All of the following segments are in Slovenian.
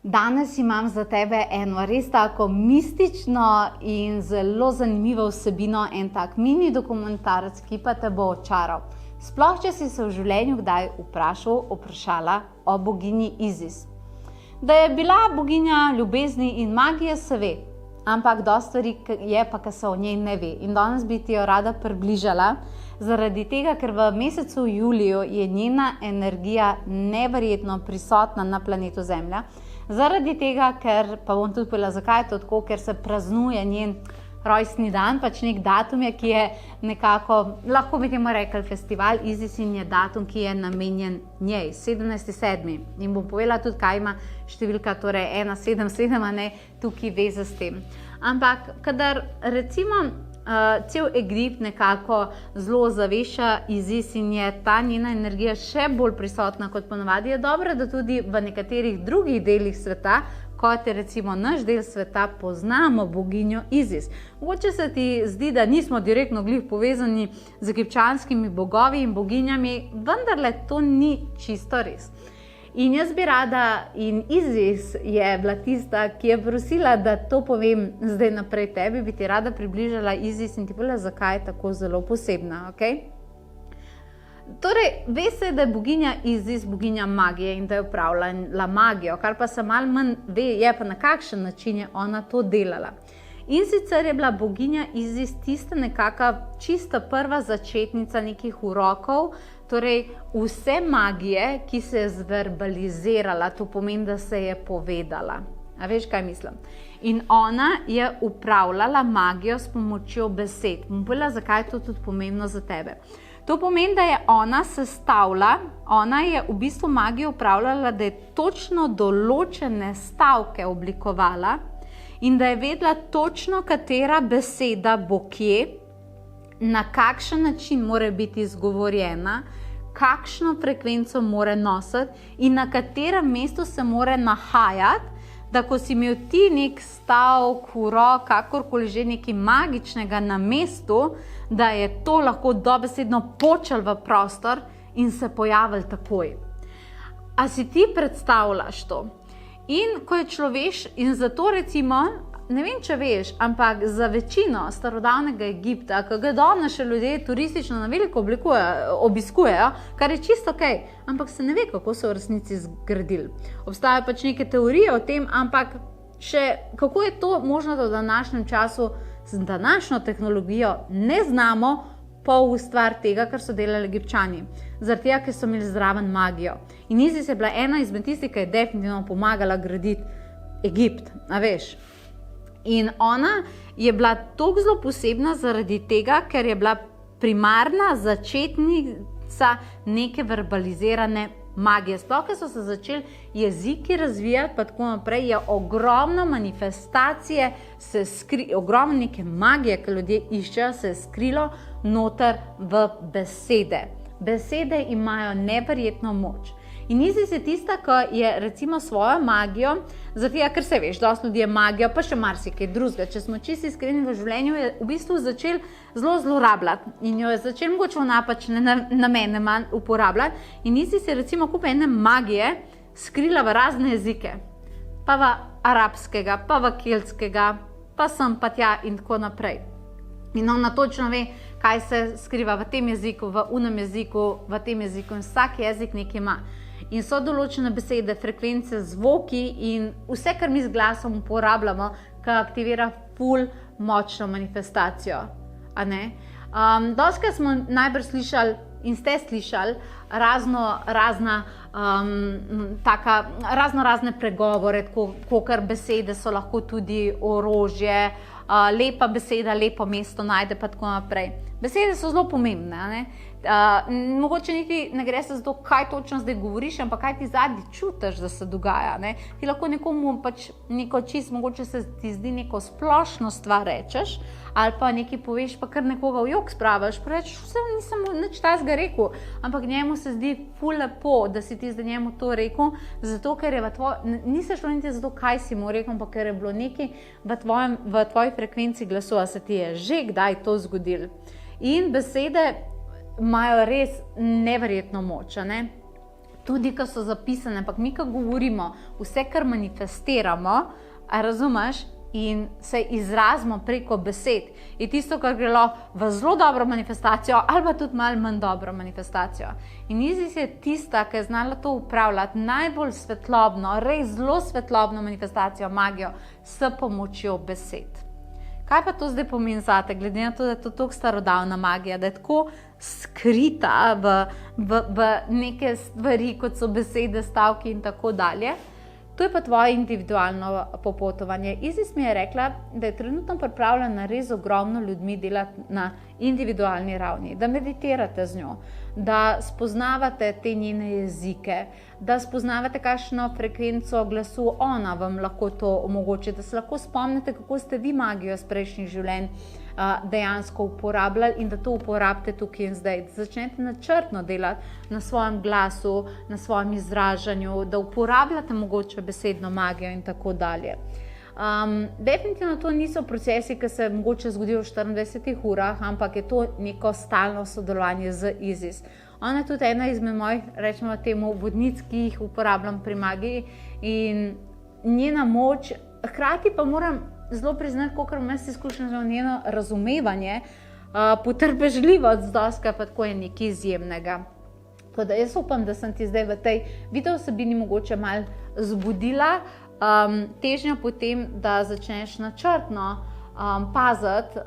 Danes imam za tebe eno res tako mistično in zelo zanimivo vsebino, en tak mini dokumentarec, ki pa te bo očaral. Sploh, če si se v življenju kdaj vprašala o boginji Isis. Da je bila boginja ljubezni in magije, se ve, ampak dosti stvari je pa, ki se o njej ne ve. In danes bi ti jo rada približala, zaradi tega, ker v mesecu juliju je njena energija neverjetno prisotna na planetu Zemlja. Zaradi tega, ker, pa bom tudi povedala, zakaj je to tako, ker se praznuje njen rojstni dan, pač nek datum je, ki je nekako, lahko bi temu rekli festival Isis in je datum, ki je namenjen njej, 17.7. In bom povedala tudi, kaj ima številka, torej 177, a ne tukaj veze s tem. Ampak, kadar recimo cel Egipt nekako zelo zaveša Isis in je ta njena energija še bolj prisotna kot ponavadi, je dobro, da tudi v nekaterih drugih delih sveta, kot je recimo naš del sveta, poznamo boginjo Isis. Mogoče se ti zdi, da nismo direktno glih povezani z egipčanskimi bogovi in boginjami, vendarle to ni čisto res. In jaz bi rada, in Isis je bila tista, ki je prosila, da to povem zdaj naprej tebi, bi ti rada približala Isis in ti povedala, zakaj je tako zelo posebna, okej? Torej, ve se, da je boginja Isis boginja magije in da je upravljala magijo, kar pa se malo manj ve, je pa na kakšen način je ona to delala. In sicer je bila boginja Isis tista nekaka čista prva začetnica nekih urokov, torej vse magije, ki se je zverbalizirala, to pomeni, da se je povedala. A veš, kaj mislim? In ona je upravljala magijo s pomočjo besed. Bom povedala, zakaj je to tudi pomembno za tebe. To pomeni, da je ona sestavila, ona je v bistvu magijo upravljala, da je točno določene stavke oblikovala in da je vedela točno, katera beseda bo kje, na kakšen način mora biti izgovorjena, kakšno frekvenco mora nositi in na katerem mestu se mora nahajati, da ko si imel ti nek stavk, urok, kakorkoli že nekaj magičnega na mestu, da je to lahko dobesedno počelo v prostor in se pojavilo takoj. A si ti predstavljaš to? In ko je človeš, in zato recimo, ne vem, če veš, ampak za večino starodavnega Egipta, ki ga danes še ljudje turistično na veliko obiskujejo, kar je čisto okej, ampak se ne ve, kako so v resnici zgradili. Obstajajo pač neke teorije o tem, ampak še kako je to možno, da v današnjem času z današnjo tehnologijo ne znamo pol stvar tega, kar so delali Egipčani. Zaradi tega, ker so imeli zraven magijo. In Isis je bila ena izmed tistih, ki je definitivno pomagala graditi Egipt, a veš. In ona je bila toliko zelo posebna zaradi tega, ker je bila primarna začetnica neke verbalizirane magije. Sploh, ker so se začeli jeziki razvijati, pa tako naprej, je ogromno manifestacije, ogromno neke magije, ki ljudje iščejo, se je skrilo noter v besede. Besede imajo neverjetno moč. In Isis je tista, ki je recimo svojo magijo, zato ker se veš, dosti ljudi je magijo, pa še marsikaj drugega. Če smo čisto iskreni v življenju, je v bistvu začel zelo zlorabljati in jo je začel mogoče v napačne namene uporabljati. In Isis je recimo kup ene magije skrila v razne jezike, pa v arabskega, pa v keltskega, pa sem pa tja in tako naprej. In ona točno ve, kaj se skriva v tem jeziku, v unem jeziku, v tem jeziku in vsak jezik nekaj ima. In so določene besede, frekvence, zvoki in vse, kar mi z glasom uporabljamo, ki aktivira ful močno manifestacijo. Dostikrat smo najbrž slišali in ste slišali razne pregovore, kakor besede so lahko tudi orožje, lepa beseda, lepo mesto najde, pa tako naprej. Besede so zelo pomembne, mogoče niti ne gre se za to, kaj točno zdaj govoriš, ampak kaj ti zadnji čutiš, da se dogaja. Ti lahko nekomu pač neko čisto, mogoče se ti zdi neko splošno stvar rečeš, ali pa nekaj poveš, pa kar nekoga v jok spraviš, pa rečeš, vse nisem nič tazga rekel, ampak njemu se zdi ful lepo, da si ti zdaj njemu to rekel, zato ker je nisi šlo niti zato, kaj si mu rekel, ampak ker je bilo nekaj v tvoji frekvenci glasu, a se ti je že kdaj to zgodilo. In besede imajo res neverjetno moč, tudi, ko so zapisane, ampak mi, ko govorimo, vse, kar manifestiramo, a razumeš, in se izrazimo preko besed, je tisto, kar gre v zelo dobro manifestacijo ali pa tudi malo manj dobro manifestacijo. In Isis je tista, ki je znala to upravljati najbolj svetlobno, res zelo svetlobno manifestacijo, magijo, s pomočjo besed. Kaj pa to zdaj pomeni zate, glede na to, da je to tako starodavna magija, da je tako skrita v neke stvari, kot so besede, stavki in tako dalje? To je pa tvoje individualno popotovanje. Isis mi je rekla, da je trenutno pripravljena res ogromno ljudmi delati na individualni ravni, da meditirate z njo, da spoznavate te njene jezike, da spoznavate, kakšno frekvenco glasu ona vam lahko to omogoči, da se lahko spomnite, kako ste vi magijo iz prejšnjih življenj dejansko uporabljali in da to uporabite tukaj in zdaj. Da začnete načrtno delati na svojem glasu, na svojem izražanju, da uporabljate mogoče besedno magijo in tako dalje. Definitivno to niso procesi, ki se mogoče zgodijo v 24 urah, ampak je to neko stalno sodelovanje z Isis. Ona je tudi ena izmed mojih, rečemo temu, vodnic, ki jih uporabljam pri magiji, in njena moč, hkrati pa moram zelo priznati, kolikor imam izkušnjo z njeno razumevanje, potrpežljivost doskrat pa tako je nekaj izjemnega. Tako da jaz upam, da sem ti zdaj v tej video vsebini mogoče malo zbudila težnjo potem, da začneš načrtno paziti,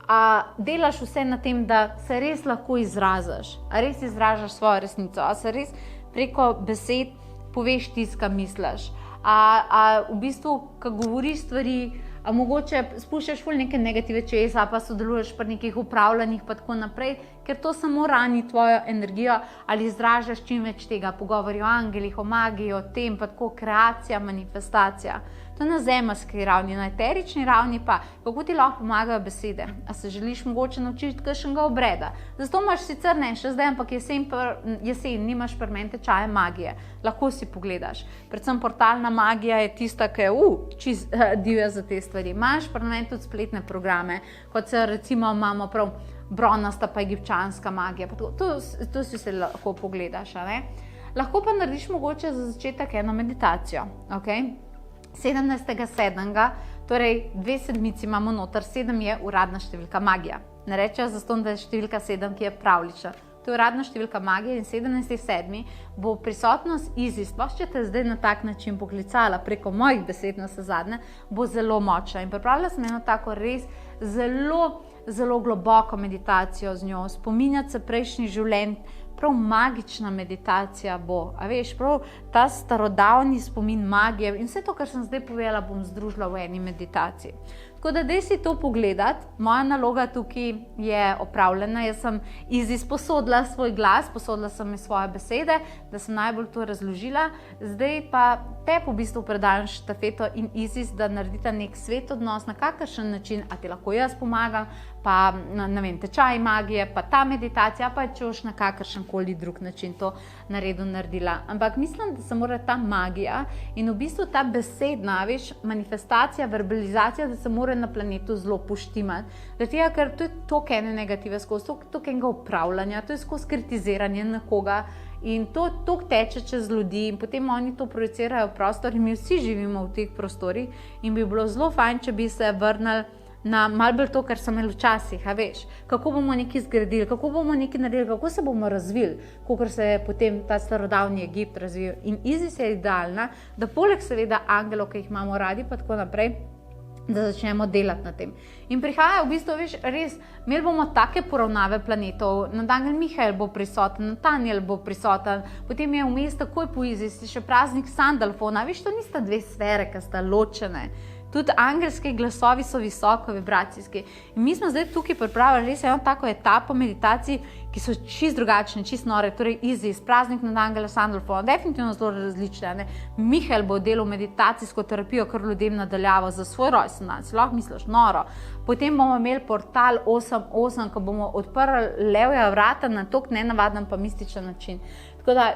a delaš vse na tem, da se res lahko izraziš, a res izražaš svojo resnico, a se res preko besed poveš tisto, kar misliš. A v bistvu, ko govoriš stvari, a mogoče spuščaš ful neke negative čez, a pa sodeluješ pri nekih upravljanjih pa tako naprej, ker to samo rani tvojo energijo, ali izražaš čim več tega, pogovori o angelih, o magiji, o tem, pa tako kreacija, manifestacija. To je na zemeljski ravni, na eterični ravni pa, kako ti lahko pomagajo besede. A se želiš mogoče naučiti kakšnega obreda? Zato imaš sicer ne še zdaj, ampak jesen nimaš permanente čaje magije. Lahko si pogledaš. Predvsem portalna magija je tista, ki je čist divja za te stvari. Imaš permanent tudi spletne programe, kot se recimo imamo prav bronasta pa egipčanska magija. To si se lahko pogledaš. Lahko pa narediš mogoče za začetek eno meditacijo. 17.7., torej 2 sedmici imamo noter, 7 je uradna številka magija. Ne rečejo zastonj, da je številka 7, ki je pravlična. To je uradna številka magije in 17.7. bo prisotnost Isis, če te zdaj na tak način poklicala preko mojih besed navsezadnje, bo zelo močna. In pripravila sem eno tako res zelo globoko meditacijo z njo, spominjati se prejšnjih življenj, prav magična meditacija bo. A veš, prav ta starodavni spomin magije in vse to, kar sem zdaj povedala, bom združila v eni meditaciji. Tako da daj si to pogledati. Moja naloga tukaj je opravljena. Jaz sem Isis posodila svoj glas, posodila sem mi svoje besede, da sem najbolj to razložila. Zdaj pa te v bistvu predajam štafeto in Isis, da naredita nek svet odnos, na kakršen način, a ti lahko jaz pomagam, pa ne vem, tečaj magije, pa ta meditacija, pa če boš na kakršen koli drug način to naredila. Ampak mislim, da se mora ta magija in v bistvu ta besedna, veš, manifestacija, verbalizacija, da se mora na planetu zelo poštimati. Zato, ker to je toliko ene negative skozi, toliko enega upravljanja, to je skozi kritiziranje nekoga in to toliko teče čez ljudi in potem oni to projicirajo v prostor in mi vsi živimo v teh prostorih in bi bilo zelo fajn, če bi se vrnili na malo bolj to, kar so imeli včasih, a veš, kako bomo nekaj zgradili, kako bomo nekaj naredili, kako se bomo razvili, kakor se je potem ta starodavni Egipt razvil. In Isis je idealna, da poleg seveda angelov, ki jih imamo radi, pa tako naprej, da začnemo delati na tem. In prihaja v bistvu, veš, res, imeli bomo take poravnave planetov, Nadangel Mihael bo prisoten, Natanjel bo prisoten, potem je vmes takoj po Isis še praznik Sandalfona, veš, to nista dve sfere, ki sta ločene. Tudi angelski glasovi so visoko vibracijski. In mi smo zdaj tukaj pripravili res eno tako etapo meditacij, ki so čist drugačne, čist nore, torej Isis, praznik Nadangela Sandalfona, definitivno zelo različne. Mihael bo delal meditacijsko terapijo kar ljudem nadaljavo za svoj rojstni dan, si lahko misliš, noro. Potem bomo imeli portal 8.8, ko bomo odprli levja vrata na tok nenavaden pa mističen način.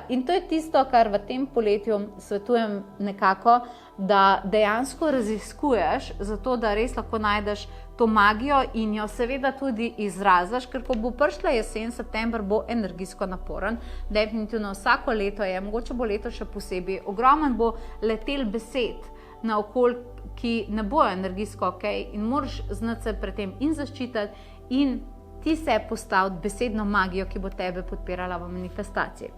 In to je tisto, kar v tem poletju svetujem nekako, da dejansko raziskuješ, zato da res lahko najdeš to magijo in jo seveda tudi izraziš, ker ko bo prišla jesen, september bo energijsko naporen, definitivno vsako leto je, mogoče bo leto še posebej, ogromen bo letel besed na okolj, ki ne bojo energijsko ok in moraš znati se pred tem in zaščititi in ti se postaviti besedno magijo, ki bo tebe podpirala v manifestaciji.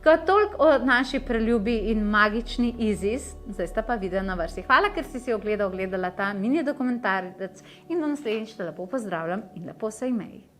Toliko o naši preljubi in magični Isis, zdaj sta pa video na vrsti. Hvala, ker si ogledala ta mini dokumentarec in do naslednjič te lepo pozdravljam in lepo se imej.